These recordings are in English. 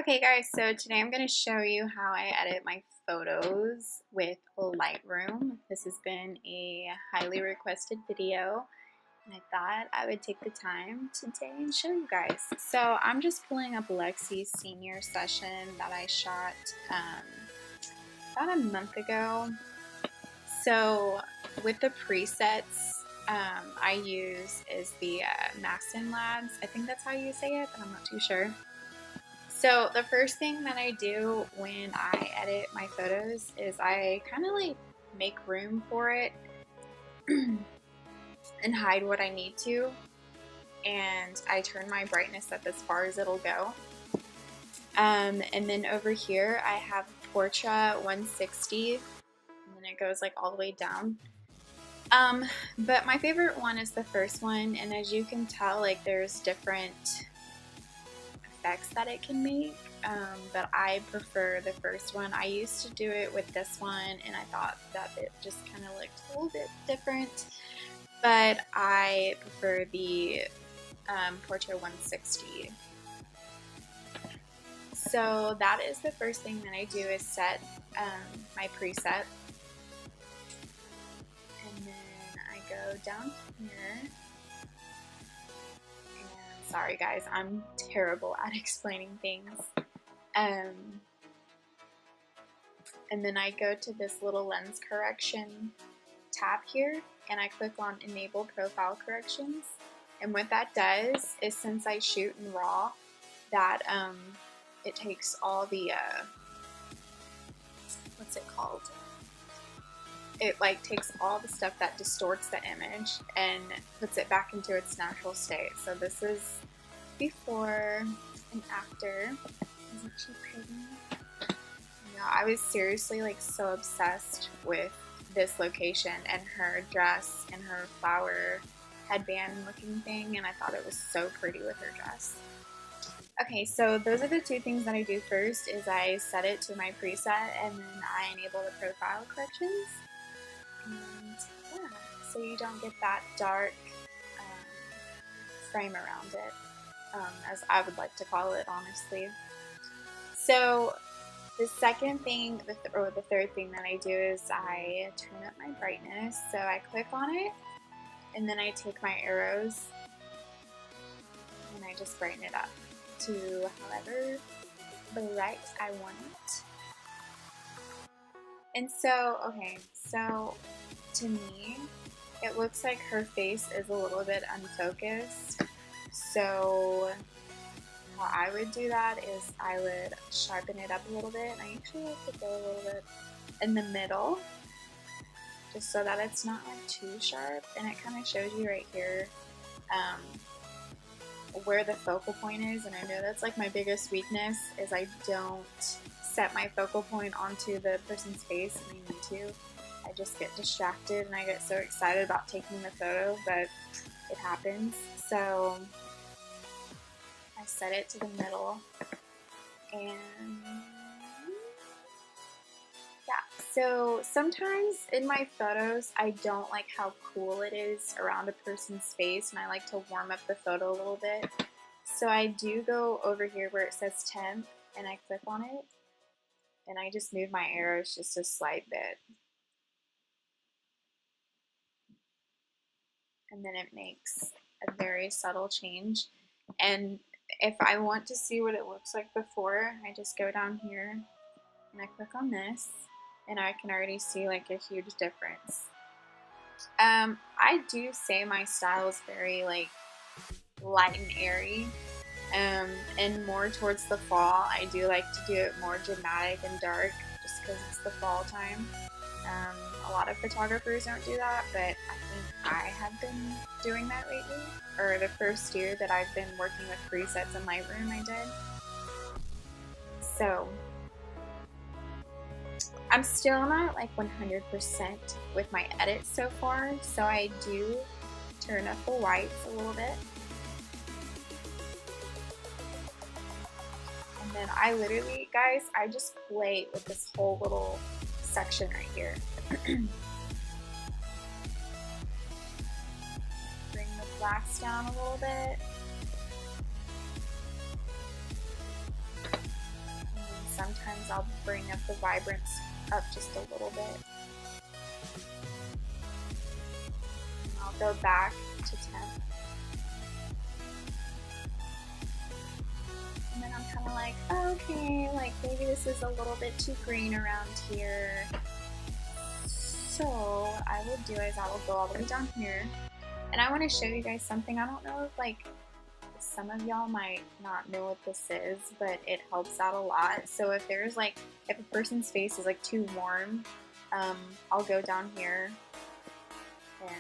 Okay guys, so today I'm going to show you how I edit my photos with Lightroom. This has been a highly requested video and I thought I would take the time today and show you guys. So I'm just pulling up Lexi's senior session that I shot about a month ago. So with the presets I use is the Maxton Labs. I think that's how you say it, but I'm not too sure. So the first thing that I do when I edit my photos is I kind of like make room for it and hide what I need to, and I turn my brightness up as far as it'll go. And then over here I have Portrait 160, and then it goes like all the way down. But my favorite one is the first one, and as you can tell, like there's different effects that it can make, but I prefer the first one. I used to do it with this one and I thought that it just kind of looked a little bit different, but I prefer the Portrait 160. So that is the first thing that I do, is set my preset, and then I go down here. Sorry guys, I'm terrible at explaining things. And then I go to this little lens correction tab here and I click on enable profile corrections. And what that does is, since I shoot in RAW, that it takes all the what's it called? It like takes all the stuff that distorts the image and puts it back into its natural state. So this is before and after. Isn't she pretty? Yeah, I was seriously like so obsessed with this location and her dress and her flower headband looking thing, and I thought it was so pretty with her dress. Okay, so those are the two things that I do first, is I set it to my preset and then I enable the profile corrections. And yeah, so you don't get that dark frame around it, as I would like to call it, honestly. So the second thing, or the third thing that I do is I turn up my brightness. So I click on it and then I take my arrows and I just brighten it up to however bright I want it. And so, okay, so to me, it looks like her face is a little bit unfocused. So how I would do that is I would sharpen it up a little bit. And I actually like to go a little bit in the middle, just so that it's not like too sharp. And it kind of shows you right here where the focal point is. And I know that's like my biggest weakness, is I don't set my focal point onto the person's face, and I need to. I just get distracted and I get so excited about taking the photo, but it happens. So I set it to the middle, and yeah, so sometimes in my photos I don't like how cool it is around a person's face, and I like to warm up the photo a little bit. So I do go over here where it says temp and I click on it, and I just move my arrows just a slight bit. And then it makes a very subtle change. And if I want to see what it looks like before, I just go down here and I click on this, and I can already see like a huge difference. I do say my style is very like light and airy, and more towards the fall. I do like to do it more dramatic and dark, just because it's the fall time. A lot of photographers don't do that, but I think I have been doing that lately, or the first year that I've been working with presets in Lightroom I did. So I'm still not like 100% with my edits so far, so I do turn up the whites a little bit. And then I literally, guys, I just play with this whole little section right here. Bring the blacks down a little bit. I'll bring up the vibrance up just a little bit. And I'll go back to 10. And then I'm kind of like, okay, like maybe this is a little bit too green around here. So what I will do is I will go all the way down here. And I want to show you guys something. I don't know if like some of y'all might not know what this is, but it helps out a lot. So if there's like, if a person's face is like too warm, I'll go down here and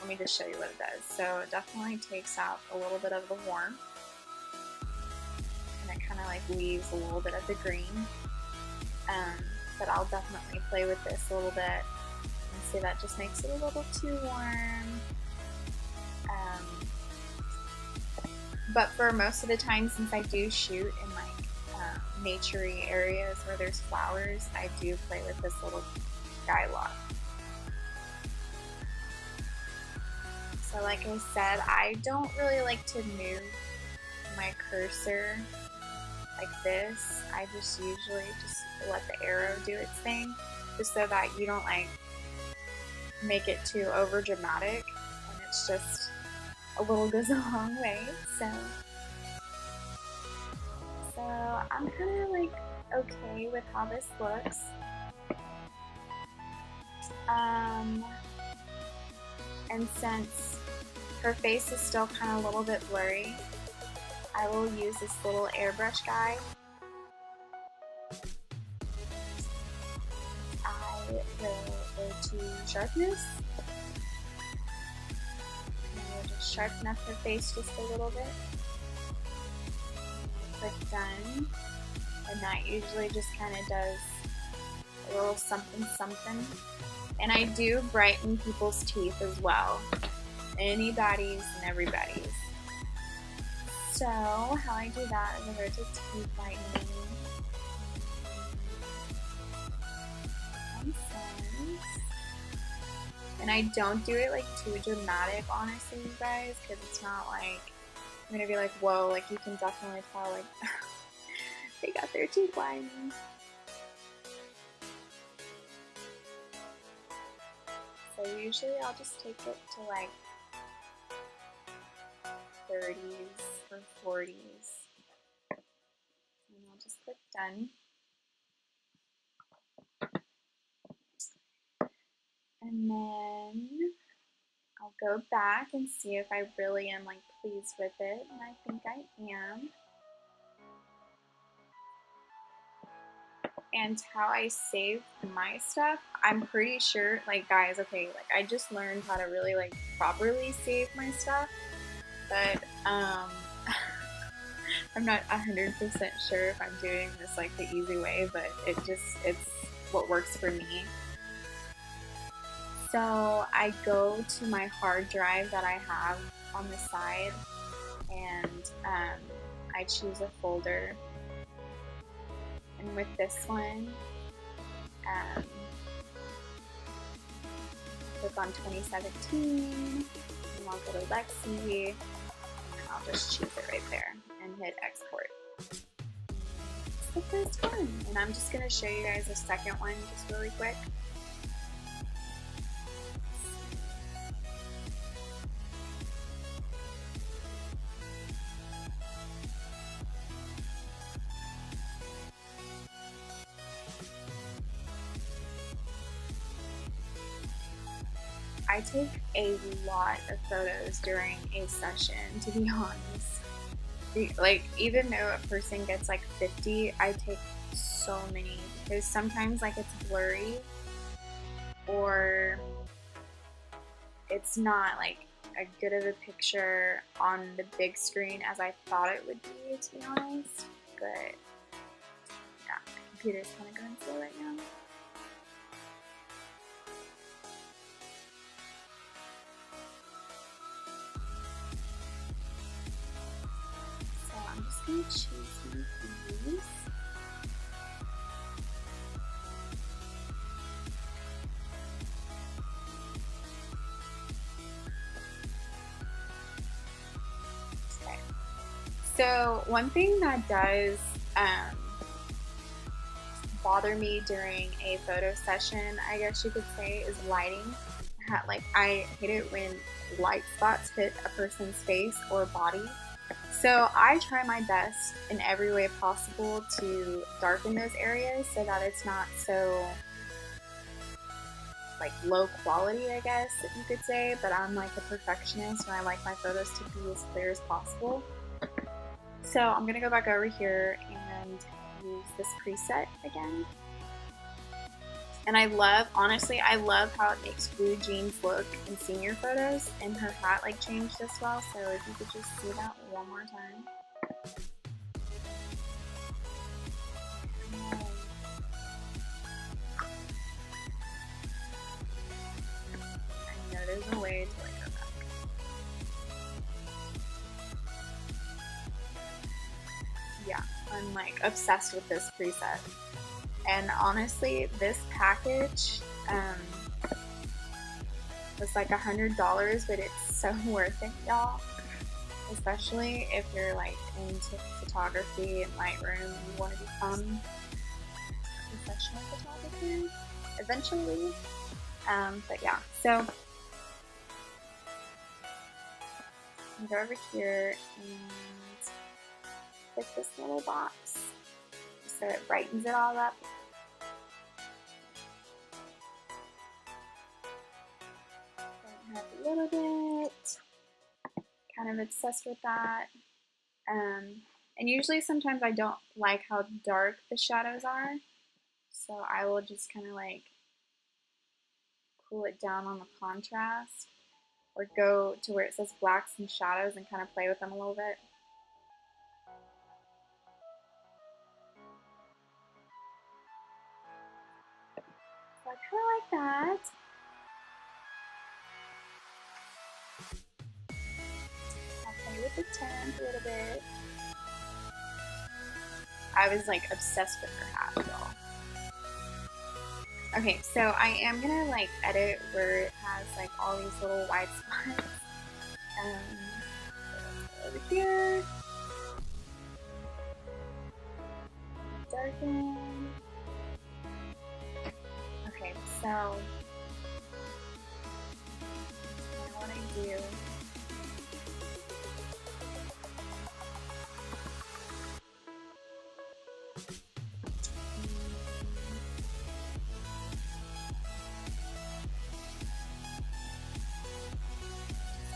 let me just show you what it does. So it definitely takes out a little bit of the warmth, and it kind of like leaves a little bit of the green. But I'll definitely play with this a little bit and see that just makes it a little too warm. But for most of the time, since I do shoot in like nature-y areas where there's flowers, I do play with this little guy a lot. So like I said, I don't really like to move my cursor like this. I just usually just let the arrow do its thing, just so that you don't like make it too over dramatic, and it's just a little goes a long way. So I'm kind of like okay with how this looks. And since her face is still kind of a little bit blurry, I will use this little airbrush guy. I will go to sharpness. Sharpen up her face just a little bit. Click done, and that usually just kind of does a little something something. And I do brighten people's teeth as well, anybody's and everybody's. So how I do that is I go to teeth whitening, and I don't do it like too dramatic, honestly, you guys, because it's not like I'm gonna be like, whoa, like you can definitely tell like they got their teeth whitened. So usually I'll just take it to like 30s or 40s, and I'll just click done. And then I'll go back and see if I really am like pleased with it, and I think I am. And how I save my stuff, I'm pretty sure, like guys, okay, like I just learned how to really like properly save my stuff, but I'm not 100% sure if I'm doing this like the easy way, but it's what works for me. So I go to my hard drive that I have on the side, and I choose a folder. And with this one, click on 2017, and I'll go to Lexi, and I'll just choose it right there and hit export. It's the first one, and I'm just going to show you guys a second one just really quick. I take a lot of photos during a session, to be honest. Like, even though a person gets like 50, I take so many, because sometimes like it's blurry, or it's not like as good of a picture on the big screen as I thought it would be, to be honest. But yeah, my computer's kind of going slow right now. I'm just going to choose one of these. Okay. So one thing that does bother me during a photo session, I guess you could say, is lighting. Like, I hate it when light spots hit a person's face or body. So I try my best in every way possible to darken those areas so that it's not so like low quality, I guess you could say, but I'm like a perfectionist and I like my photos to be as clear as possible. So I'm gonna go back over here and use this preset again. And I love, honestly, I love how it makes blue jeans look in senior photos, and her hat like changed as well. So if you could just see that one more time. I know there's a way to like go back. Yeah, I'm like obsessed with this preset. And honestly, this package was like $100, but it's so worth it, y'all. Especially if you're like into photography and Lightroom and you want to become a professional photographer eventually. But yeah, so I'll go over here and click this little box so it brightens it all up. Up a little bit, kind of obsessed with that. And usually sometimes I don't like how dark the shadows are, so I will just kind of like cool it down on the contrast or go to where it says blacks and shadows and kind of play with them a little bit. So I kind of like that. I'll play with the tint a little bit. I was like obsessed with her hat, y'all. Okay, so I am gonna like edit where it has like all these little white spots. Over here. Darken. Okay, so what I do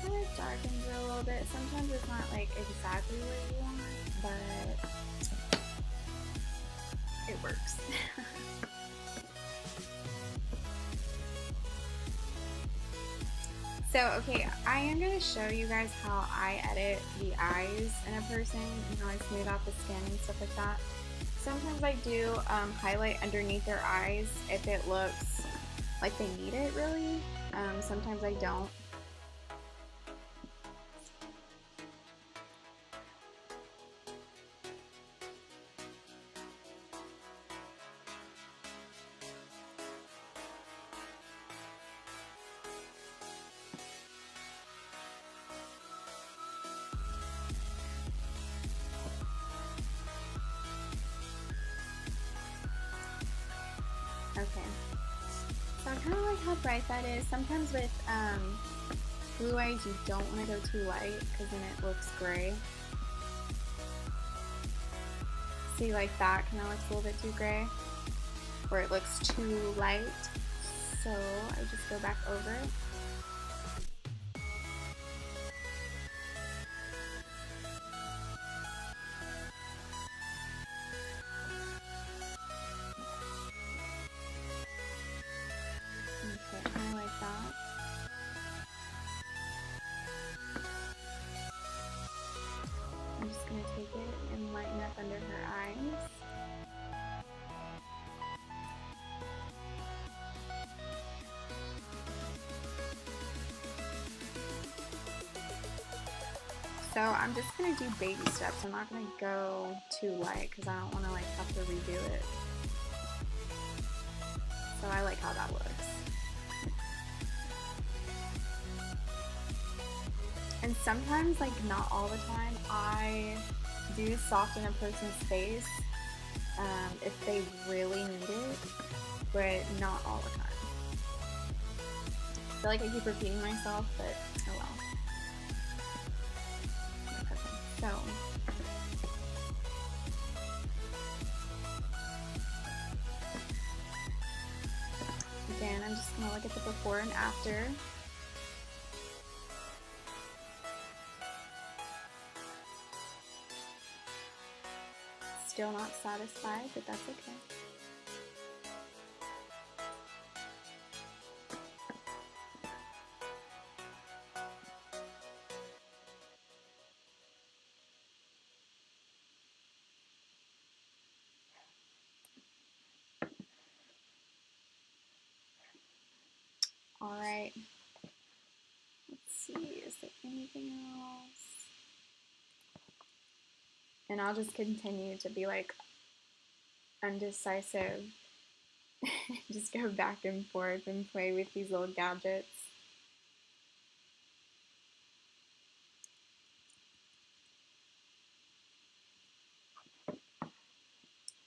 kind of darkens it a little bit. Sometimes it's not like exactly what you want, but it works. So, okay, I am going to show you guys how I edit the eyes in a person and how I smooth out the skin and stuff like that. Sometimes I do highlight underneath their eyes if it looks like they need it, really. Sometimes I don't. Okay, so I kind of like how bright that is. Sometimes with blue eyes you don't want to go too light because then it looks gray. See, like that kind of looks a little bit too gray, or it looks too light. So I just go back over it. Okay, I like that. I'm just going to take it and lighten up under her eyes. So I'm just going to do baby steps. I'm not going to go too light because I don't want to like have to redo it. So I like how that looks. And sometimes, like not all the time, I do soften a person's face if they really need it, but not all the time. I feel like I keep repeating myself, but oh well. Okay, so again, I'm just gonna look at the before and after. Still not satisfied, but that's okay. All right. Let's see, is there anything else? And I'll just continue to be like undecisive. Just go back and forth and play with these little gadgets.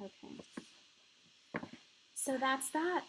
Okay. So that's that.